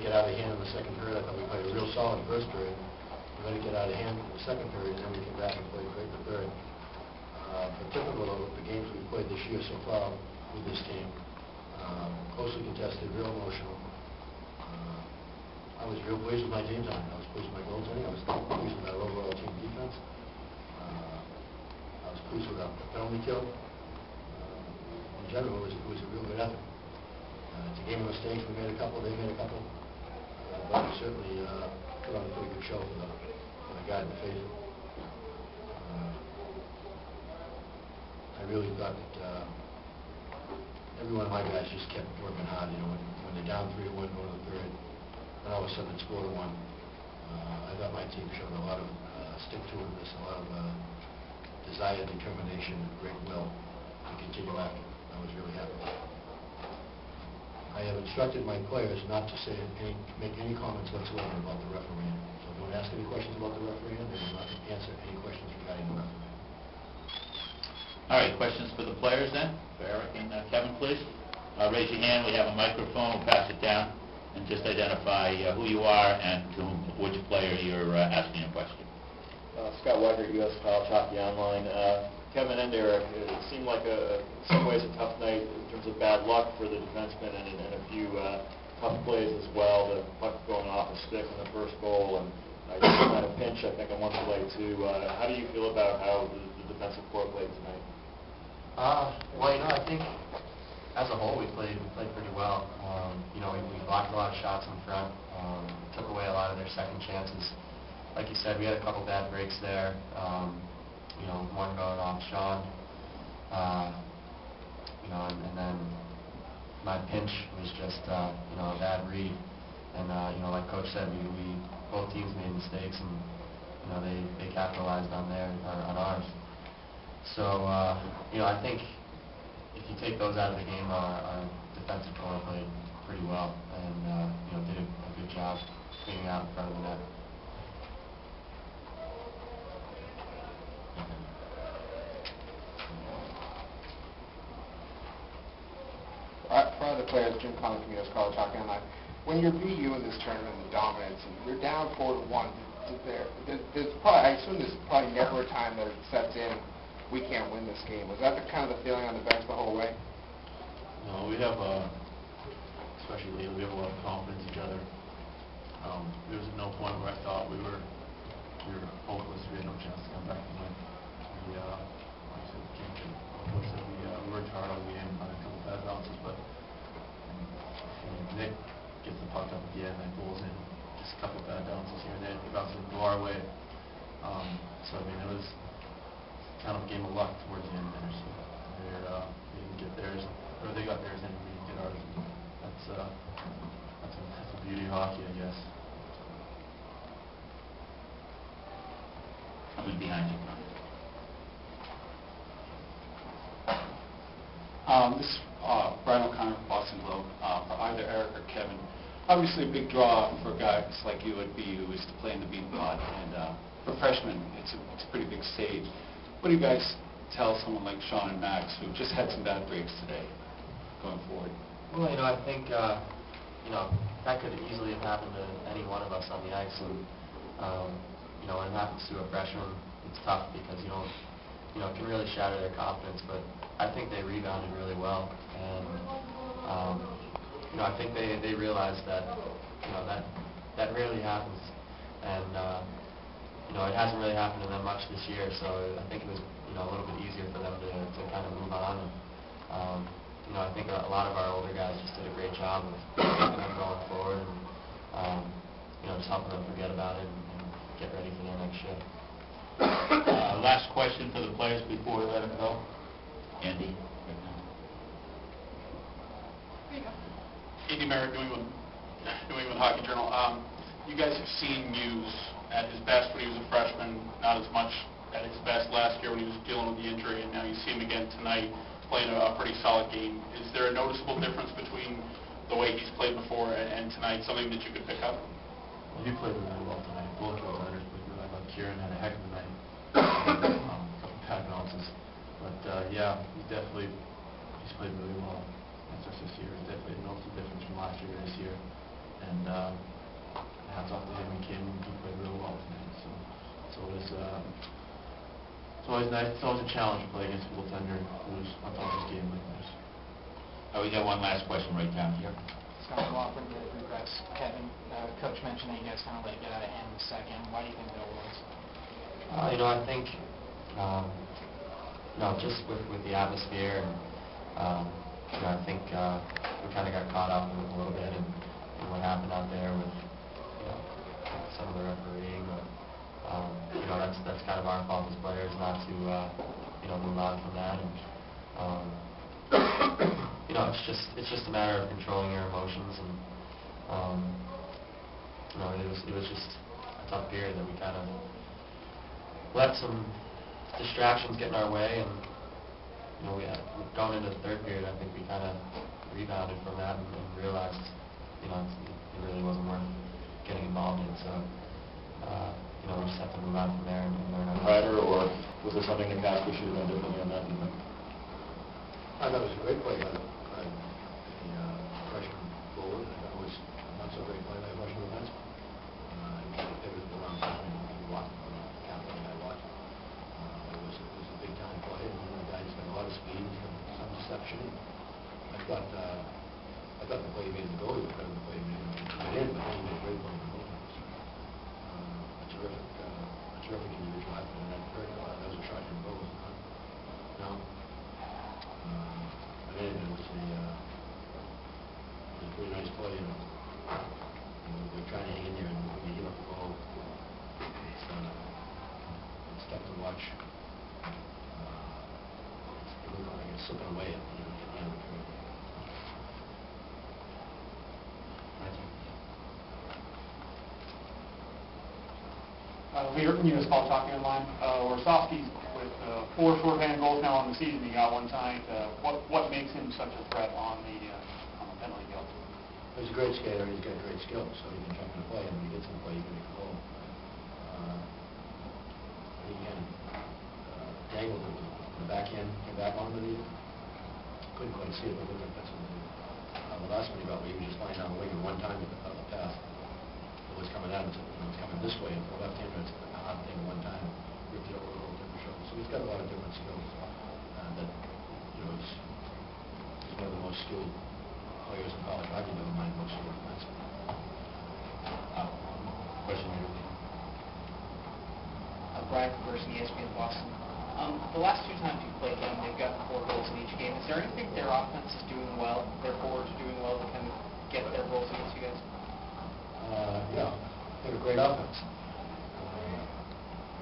get out of hand in the second period. I thought we played a real solid first period. We let it get out of hand in the second period, and then we came back and played great in the third. But typical of the games we've played this year so far with this team, closely contested, real emotional. I was real pleased with my team tonight. I was pleased with my goaltending. I was pleased with our overall team defense. I was pleased with our penalty kill. In general, it was a real good effort. It's a game of mistakes. We made a couple. They made a couple. But we certainly put on a pretty good show for the guy in the face. I really thought that every one of my guys just kept working hard. You know, when they're down 3-1 going to the third, and all of a sudden it's 4-1. I thought my team showed a lot of stick-to-itiveness, a lot of desire, determination, and great will to continue after. I was really happy. I have instructed my players not to make any comments whatsoever about the referee. So don't ask any questions about the referee, and they will not answer any questions regarding the referee. All right, questions for the players then? For Eric and Kevin, please. Raise your hand. We have a microphone. We'll pass it down. And just identify who you are and to which player you're asking a question. Scott Weigert, U.S. College Hockey Online. Kevin and Eric, it seemed like in some ways a tough night in terms of bad luck for the defensemen and a few tough plays as well. The puck going off a stick in the first goal, and you had a pinch, I think, on one play too. How do you feel about how the defensive core played tonight? Well, I think as a whole we played pretty well. We blocked a lot of shots in front, took away a lot of their second chances. Like you said, we had a couple bad breaks there. One going off Sean, and then my pinch was just a bad read. And like Coach said, we both teams made mistakes, and they capitalized on ours. So, I think if you take those out of the game, our defensive core played pretty well and, did a good job cleaning out in front of the net. For other players, Jim Collins from U.S. College Hockey Online. When you're BU in this tournament, the dominance, and you're down 4-1, I assume there's probably never a time that it sets in, we can't win this game. Was that kind of the feeling on the bench the whole way? No, we have, especially lately, we have a lot of confidence in each other. There was no point where I thought we were hopeless. We had no chance to come back and win. We worked hard all game on a couple bad bounces, but Nick gets the puck up at the end and goes in. Just a couple bad bounces here and there. The bounces would go our way. So it was kind of a game of luck towards the end there. So we didn't get theirs, or they got theirs, and we didn't get ours. That's the beauty of hockey, I guess. Who's behind you? This is Brian O'Connor from Boston Globe. For either Eric or Kevin, obviously a big draw for guys like you at BU is to play in the Beanpot, and for freshmen, it's a pretty big stage. What do you guys tell someone like Sean and Max, who just had some bad breaks today, going forward? Well, I think that could easily have happened to any one of us on the ice, and when it happens to a freshman, it's tough because it can really shatter their confidence. But I think they rebounded really well, and I think they realized that that rarely happens, and it hasn't really happened to them much this year. So I think it was a little bit easier for them to kind of move on. And I think a lot of our older guys just did a great job of keeping them going forward, and just helping them forget about it and get ready for their next shift. Last question for the players before we let them go. Andy. Andy Merritt, New England Hockey Journal. You guys have seen Muse at his best when he was a freshman, not as much at his best last year when he was dealing with the injury, and now you see him again tonight playing a pretty solid game. Is there a noticeable difference between the way he's played before and tonight, something that you could pick up? Well, he played really well tonight. Both goaltenders played really well. Kieran had a heck of a night. A couple pad bounces. But, he's played really well. That's just this year. He's definitely a noticeable difference from last year to this year. and hats off to him and Kim. He played real well tonight. So it's always nice. It's always a challenge to play against a goaltender who's on top of his game like this. We got one last question right down here. Scott Walker, regrets. Kevin, Coach mentioned that you guys kind of let it get out of hand in the second. Why do you think that was? I think, just with the atmosphere, and I think we kind of got caught up in it a little bit, and what happened out there with some of the refereeing. But that's kind of our fault as players not to move on from that. And it's just a matter of controlling your emotions, and it was just a tough period that we kind of let some distractions get in our way, and going into the third period, I think we kind of rebounded from that and realized it really wasn't worth getting involved in. So we just have to move on from there and learn our Ryder, or was there something in the past we should have done differently on that? I thought it was a great play by the freshman forward. I thought it was not so great play by the freshman defenseman. It was the wrong time and blocked the captain I watched. It was a big time play, and the guy's got a lot of speed, he's got some deception. I thought the play he made in the goalie was better than the play he made to get in, but he made a great play in the goalie. A terrific individual effort, and that was a shot in goal, was it not? No. But anyway, it was a pretty nice play, we're trying to hang in there, and when you give up the goal, it's tough to watch. It looked like it's slipping away at the end of the period. Leader from U.S. College Hockey Online. Warsofsky with 4 shorthanded goals now on the season. He got one tonight. What makes him such a threat on the penalty kill? He's a great skater. He's got great skills, so he can jump in the play, and when he gets in the play, he can make a goal. He can dangle the backhand, get back onto the. Couldn't quite see it, but looked like that's what he did. The last one he got, he was just flying down the wing, and one time the pass. It was coming out, it was coming this way, and for the left-hander, it's a hard thing one time, ripped it over a little different shoulder. So he's got a lot of different skills that, he's one of the most skilled players in college hockey, never mind most skilled defensemen. Question here. Brian Converse, ESPN Boston. The last 2 times you've played them, they've gotten 4 goals in each game. Is there anything their offense is doing well, their forwards are doing well to kind of get their goals against you guys? Yeah, they have a great offense.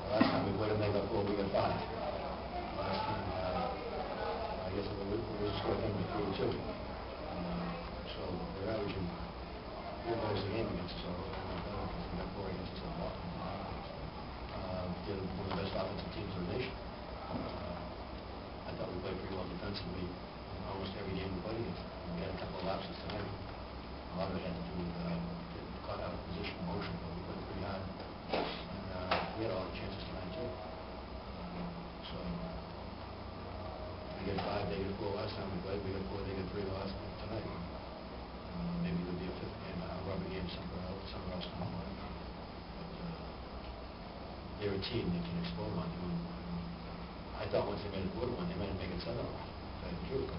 The last time we played them, they got 4, we got 5. Last time, I guess it was a score thing with 3-2. So they're averaging 4 goals a game against us, although they're not better because we got 4 against us on Boston. They're one of the best offensive teams in the nation. I thought we played pretty well defensively almost every game we played against them. We had a couple of lapses tonight. A lot of it had to do with getting caught out of position motion, but we played pretty hard. And we had all the chances tonight, too. So we get 5, they get 4 last time we played. We got 4, they get 3 last tonight. Maybe there'll be a 5th game, a rubber game somewhere else in the morning. But they're a team that can explode on you. I thought once they made it 4-1, they might make it 7-1. To tell you the truth.